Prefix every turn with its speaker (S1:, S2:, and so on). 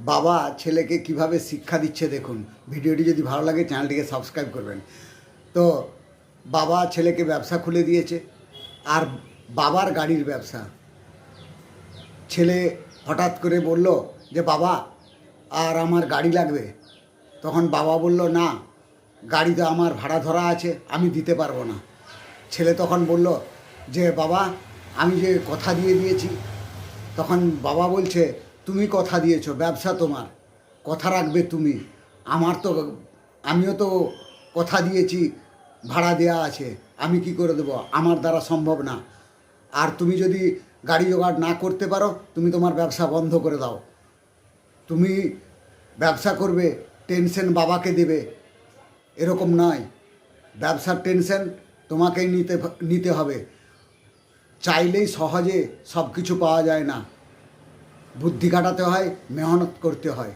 S1: বাবা ছেলেকে কিভাবে শিক্ষা দিচ্ছে দেখুন। ভিডিওটি যদি ভালো লাগে চ্যানেলটিকে সাবস্ক্রাইব করবেন। তো বাবা ছেলেকে ব্যবসা খুলে দিয়েছে, আর বাবার গাড়ির ব্যবসা। ছেলে হঠাৎ করে বলল যে বাবা আর আমার গাড়ি লাগবে। তখন বাবা বলল না, গাড়ি তো আমার ভাড়া ধরা আছে, আমি দিতে পারবো না। ছেলে তখন বলল যে বাবা আমি যে কথা দিয়ে দিয়েছি। তখন বাবা বলছে তুমি কথা দিয়েছো, ব্যবসা তোমার, কথা রাখবে তুমি। আমার তো, আমিও তো কথা দিয়েছি, ভাড়া দেওয়া আছে, আমি কি করে দেবো, আমার দ্বারা সম্ভব না। আর তুমি যদি গাড়ি জোগাড় না করতে পারো, তুমি তোমার ব্যবসা বন্ধ করে দাও। তুমি ব্যবসা করবে, টেনশন বাবাকে দেবে, এরকম নয়। ব্যবসার টেনশন তোমাকেই নিতে হবে। চাইলেই সহজে সব কিছু পাওয়া যায় না, বুদ্ধি খাটাতে হয়, মেহনত করতে হয়।